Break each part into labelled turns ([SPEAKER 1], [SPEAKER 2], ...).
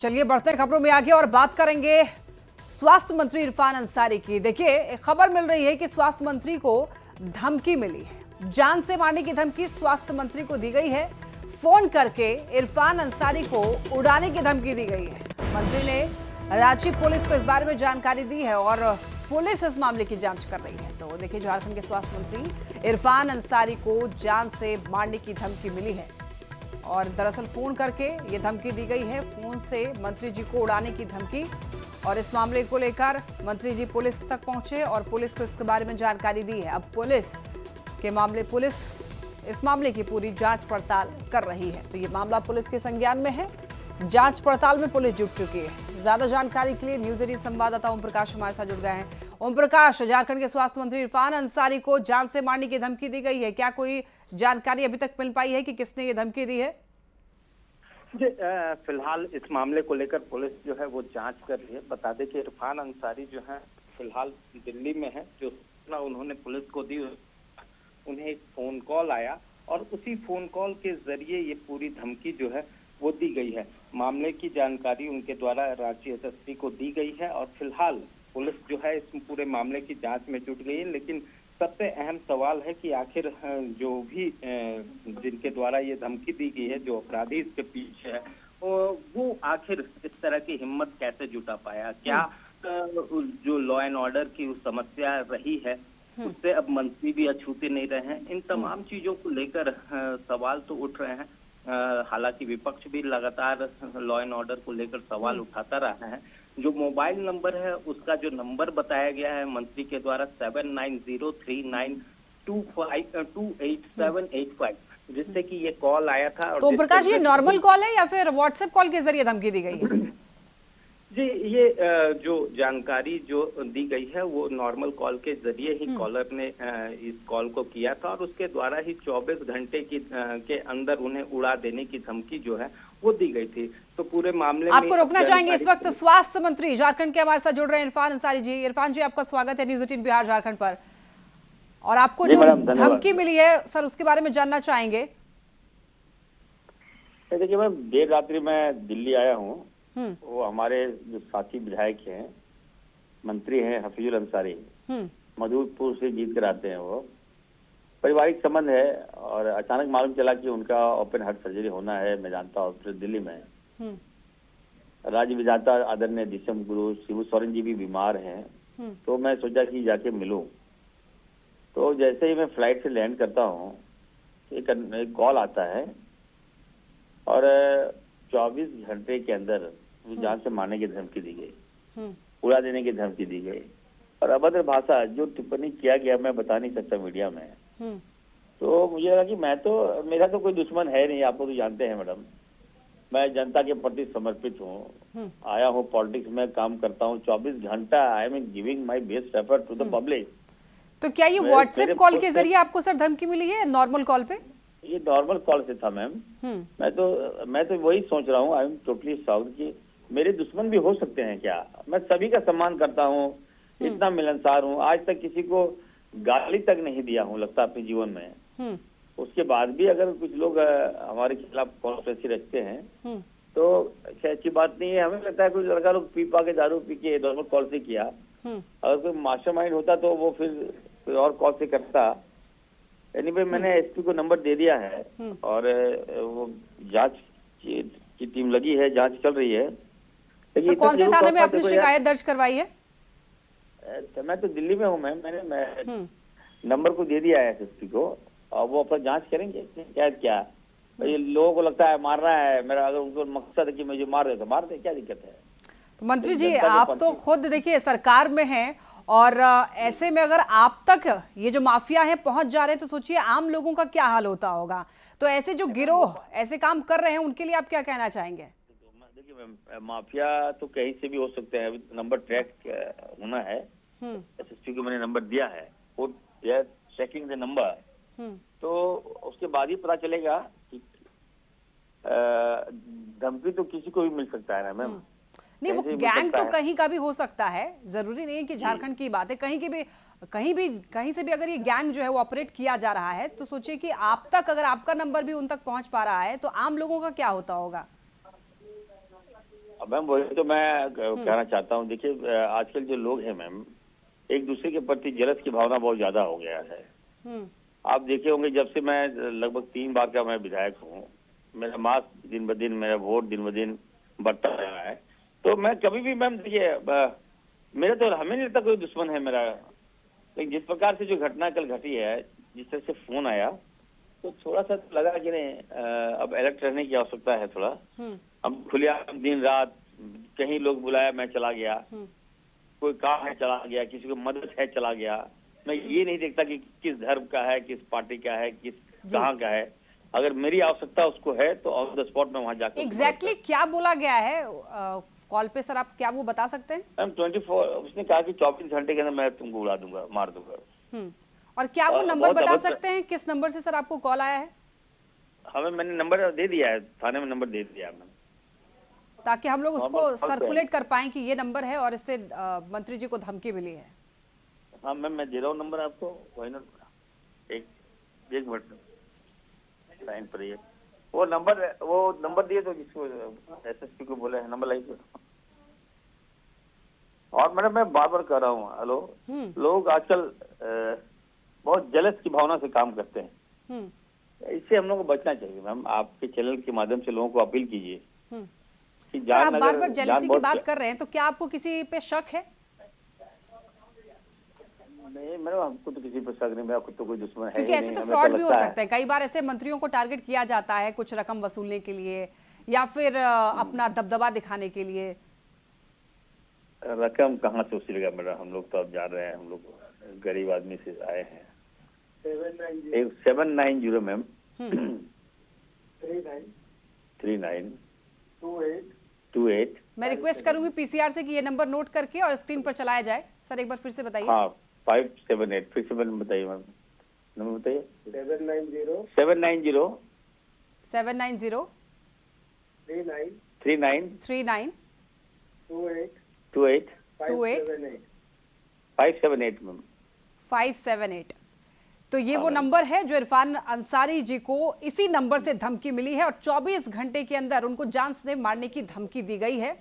[SPEAKER 1] चलिए बढ़ते हैं खबरों में आगे और बात करेंगे स्वास्थ्य मंत्री इरफान अंसारी की। देखिए खबर मिल रही है कि स्वास्थ्य मंत्री को धमकी मिली है, जान से मारने की धमकी स्वास्थ्य मंत्री को दी गई है। फोन करके इरफान अंसारी को उड़ाने की धमकी दी गई है। मंत्री ने रांची पुलिस को इस बारे में जानकारी दी है और पुलिस इस मामले की जांच कर रही है। तो देखिए झारखंड के स्वास्थ्य मंत्री इरफान अंसारी को जान से मारने की धमकी मिली है और दरअसल फोन करके ये धमकी दी गई है, फोन से मंत्री जी को उड़ाने की धमकी। और इस मामले को लेकर मंत्री जी पुलिस तक पहुंचे और पुलिस को इसके बारे में जानकारी दी है। अब पुलिस इस मामले की पूरी जांच पड़ताल कर रही है। तो ये मामला पुलिस के संज्ञान में है, जांच पड़ताल में पुलिस जुट चुकी है। ज्यादा जानकारी के लिए न्यूज 18 संवाददाता ओम प्रकाश हमारे साथ जुड़ गए हैं। ओम प्रकाश, झारखंड के स्वास्थ्य मंत्री इरफान अंसारी को जान से मारने की धमकी दी गई है, क्या कोई जानकारी अभी तक मिल पाई है कि किसने ये धमकी दी है?
[SPEAKER 2] जी, फिलहाल इस मामले को लेकर पुलिस जो है वो जांच कर रही है। बता दें कि इरफान अंसारी जो है फिलहाल दिल्ली में है। जो सूचना उन्होंने पुलिस को दी, उन्हें एक फोन कॉल आया और उसी फोन कॉल के जरिए ये पूरी धमकी जो है वो दी गई है। मामले की जानकारी उनके द्वारा रांची एसएसपी को दी गई है और फिलहाल पुलिस जो है इस पूरे मामले की जांच में जुट गई है। लेकिन सबसे अहम सवाल है कि आखिर जो भी जिनके द्वारा ये धमकी दी गई है, जो अपराधी इसके पीछे है, वो आखिर इस तरह की हिम्मत कैसे जुटा पाया? क्या जो लॉ एंड ऑर्डर की समस्या रही है उससे अब मंत्री भी अछूते नहीं रहे हैं? इन तमाम चीजों को लेकर सवाल तो उठ रहे हैं। हालांकि विपक्ष भी लगातार लॉ एंड ऑर्डर को लेकर सवाल उठाता रहा है। जो मोबाइल नंबर है उसका जो नंबर बताया गया है मंत्री के द्वारा 7903928785, जिससे कि ये कॉल आया था। और
[SPEAKER 1] तो प्रकाश, ये नॉर्मल कॉल है या फिर व्हाट्सएप कॉल के जरिए धमकी दी गई है?
[SPEAKER 2] जी, ये जो जानकारी जो दी गई है वो नॉर्मल कॉल के जरिए ही कॉलर ने इस कॉल को किया था और उसके द्वारा ही 24 घंटे के अंदर उन्हें उड़ा देने की धमकी जो है वो दी गई थी। तो पूरे मामले में
[SPEAKER 1] आपको रोकना चाहेंगे इस वक्त स्वास्थ्य मंत्री झारखंड के हमारे साथ जुड़ रहे हैं इरफान अंसारी जी। इरफान जी, आपका स्वागत है न्यूज 18 बिहार झारखंड पर। और आपको जो धमकी मिली है सर, उसके बारे में जानना चाहेंगे।
[SPEAKER 3] देखिए मैम, देर रात्रि में दिल्ली आया हूँ। वो हमारे जो साथी विधायक हैं, मंत्री हैं हफीजुल अंसारी, मधुपुर से जीत कर आते हैं। वो पारिवारिक संबंध है और अचानक मालूम चला कि उनका ओपन हार्ट सर्जरी होना है। मैं जानता हूँ दिल्ली में राज्य विधाता आदरणीय दिसम गुरु शिबू सोरेन जी भी बीमार हैं। तो मैं सोचा कि जाके मिलूं। तो जैसे ही मैं फ्लाइट से लैंड करता हूँ एक कॉल आता है और 24 घंटे के अंदर जान से मारने की धमकी दी गई, उड़ा देने की धमकी दी गई। और अभद्र भाषा जो टिप्पणी किया गया मैं बता नहीं सकता मीडिया में। तो मुझे लगा कि मेरा तो कोई दुश्मन है नहीं। आप लोग तो जानते हैं मैडम, मैं जनता के प्रति समर्पित हूँ, आया हूँ पॉलिटिक्स में काम करता हूँ 24 घंटा। I am giving my best effort to the public.
[SPEAKER 1] तो क्या ये व्हाट्सएप कॉल के जरिए आपको सर धमकी मिली है, नॉर्मल कॉल पे?
[SPEAKER 3] ये नॉर्मल कॉल से था मैम। मैं तो वही सोच रहा हूँ। आई एम टोटली शाउट कि मेरे दुश्मन भी हो सकते हैं क्या? मैं सभी का सम्मान करता हूँ, इतना मिलनसार हूँ, आज तक किसी को गाली तक नहीं दिया हूँ लगता अपने जीवन में। उसके बाद भी अगर कुछ लोग हमारे खिलाफ कॉन्स्पिरेसी रखते हैं तो अच्छी बात नहीं है। हमें लगता है कुछ लड़का लोग पी पा के दारू पी के नॉर्मल कॉल से किया। अगर कोई मास्टरमाइंड होता तो वो फिर और कॉल से करता। एनीवे, मैंने एसपी को नंबर दे दिया है और वो जांच की टीम लगी है, जांच चल रही है।
[SPEAKER 1] तो कौन से थाने में आपने शिकायत दर्ज करवाई है?
[SPEAKER 3] मैं तो दिल्ली में हूँ मैम। मैं नंबर को दे दिया है एसपी को और वो अपना जांच करेंगे शिकायत क्या। ये लोगों को लगता है मार रहा है मेरा, अगर उनको मकसद है कि मुझे मार रहे तो मार दे, क्या दिक्कत है?
[SPEAKER 1] तो मंत्री जी, आप तो खुद देखिए सरकार में हैं और ऐसे में अगर आप तक ये जो माफिया है पहुंच जा रहे हैं तो सोचिए आम लोगों का क्या हाल होता होगा। तो ऐसे जो गिरोह ऐसे काम कर रहे हैं उनके लिए आप क्या कहना चाहेंगे?
[SPEAKER 3] देखिए माफिया तो कहीं से भी हो सकते हैं। अभी नंबर ट्रैक होना है। एसएसपी को मैंने नंबर दिया है, वो चेकिंग द नंबर। तो उसके बाद ही पता चलेगा कि धमकी तो किसी को भी मिल सकता है ना मैम।
[SPEAKER 1] नहीं, वो गैंग तो कहीं का भी हो सकता है, जरूरी नहीं है कि झारखंड की बात है। कहीं से भी अगर ये गैंग जो है वो ऑपरेट किया जा रहा है तो सोचिए कि आप तक अगर आपका नंबर भी उन तक पहुंच पा रहा है तो आम लोगों का क्या होता होगा।
[SPEAKER 3] अब मैम वही तो मैं कहना चाहता हूँ। देखिए आजकल जो लोग हैं मैम, एक दूसरे के प्रति जलस की भावना बहुत ज्यादा हो गया है। आप देखे होंगे जब से मैं लगभग 3 बार का मैं विधायक हूँ, मेरा मार्क्स दिन ब दिन, मेरा वोट दिन ब दिन बढ़ता रहा है। तो मैं कभी भी मैम देखिए मेरा तो हमें नहीं लगता कोई दुश्मन है मेरा, लेकिन जिस प्रकार से जो घटना कल घटी है, जिस तरह से फोन आया, तो थोड़ा सा लगा कि नहीं अब अलर्ट रहने की आवश्यकता है थोड़ा। हम खुलेआम दिन रात कहीं लोग बुलाया मैं चला गया, कोई काम है चला गया, किसी को मदद है चला गया। मैं ये नहीं देखता कि किस धर्म का है, किस पार्टी का है, किस कहाँ का है। अगर मेरी आवश्यकता उसको है तो ऑन द स्पॉट में वहाँ जाकर
[SPEAKER 1] एग्जैक्टली क्या बोला गया है कॉल पे सर, आप क्या वो बता सकते हैं?
[SPEAKER 3] मैम 24 उसने कहा कि 24 घंटे के अंदर मैं तुमको उड़ा दूंगा, मार दूंगा।
[SPEAKER 1] और क्या वो नंबर बता सकते हैं किस नंबर से सर आपको कॉल आया है?
[SPEAKER 3] हमें मैंने नंबर दे दिया है, थाने में नंबर दे दिया है मैम,
[SPEAKER 1] ताकि हम लोग उसको सर्कुलेट कर पाएं कि ये नंबर है और इससे मंत्री जी को धमकी मिली है।
[SPEAKER 3] हाँ मैम मैं दे रहा हूँ नंबर आपको, वही ना, एक मिनट लाइन पर ही है। वो नंबर दिए तो जिसको एसएसपी को बोले नंबर लाइए। और मैडम मैं बार बार कह रहा हूँ, हेलो, लोग आजकल बहुत जलस की भावना से काम करते हैं। इससे हम लोग को बचना चाहिए मैम। आपके चैनल के माध्यम से लोगों को अपील कीजिए कि
[SPEAKER 1] सर, आप बार बार जेलसी की बात कर रहे हैं, तो क्या आपको किसी पे शक है?
[SPEAKER 3] नहीं मैडम, हमको तो किसी पर शक नहीं, मेरा खुद तो कोई दुश्मन है
[SPEAKER 1] क्योंकि ऐसे तो फ्रॉड भी हो सकता है। कई बार ऐसे मंत्रियों को टारगेट किया जाता है कुछ रकम वसूलने के लिए या फिर अपना दबदबा दिखाने के लिए।
[SPEAKER 3] रकम कहाँ से वसूलेगा मैडम, हम लोग तो अब जान रहे हैं, हम लोग गरीब आदमी से आए हैं। 790 मैम 3928।
[SPEAKER 1] मैं रिक्वेस्ट करूंगी पीसीआर से कि ये नंबर नोट करके और स्क्रीन पर चलाया जाए। सर एक बार फिर से बताइए।
[SPEAKER 3] हाँ 578, फिर से मैम बताइए मैम, नंबर बताइए। 790
[SPEAKER 1] 39
[SPEAKER 3] 28 578 मैम
[SPEAKER 1] 578। तो ये वो नंबर है जो इरफान अंसारी जी को इसी नंबर से धमकी मिली है और 24 घंटे के अंदर उनको जान से मारने की धमकी दी गई है।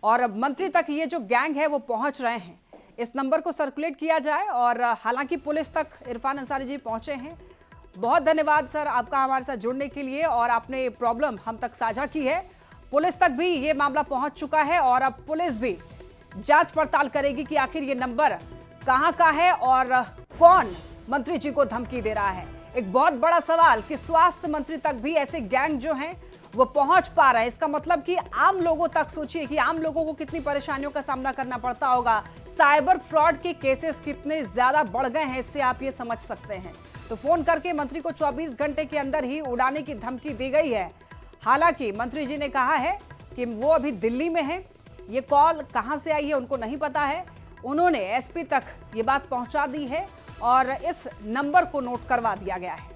[SPEAKER 1] और अब मंत्री तक ये जो गैंग है वो पहुंच रहे हैं। इस नंबर को सर्कुलेट किया जाए और हालांकि पुलिस तक इरफान अंसारी जी पहुंचे हैं। बहुत धन्यवाद सर आपका हमारे साथ जुड़ने के लिए, और आपने प्रॉब्लम हम तक साझा की है। पुलिस तक भी ये मामला पहुंच चुका है और अब पुलिस भी जांच पड़ताल करेगी कि आखिर ये नंबर कहां का है और कौन मंत्री जी को धमकी दे रहा है। एक बहुत बड़ा सवाल कि स्वास्थ्य मंत्री तक भी ऐसे गैंग जो हैं वो पहुंच पा रहा है। इसका मतलब कि आम लोगों तक सोचिए कि आम लोगों को कितनी परेशानियों का सामना करना पड़ता होगा। साइबर फ्रॉड के केसेस कितने ज्यादा बढ़ गए हैं, इससे आप ये समझ सकते हैं। तो फोन करके मंत्री को 24 घंटे के अंदर ही उड़ाने की धमकी दी गई है। हालांकि मंत्री जी ने कहा है कि वो अभी दिल्ली में है, ये कॉल कहां से आई है उनको नहीं पता है। उन्होंने एसपी तक ये बात पहुंचा दी है और इस नंबर को नोट करवा दिया गया है।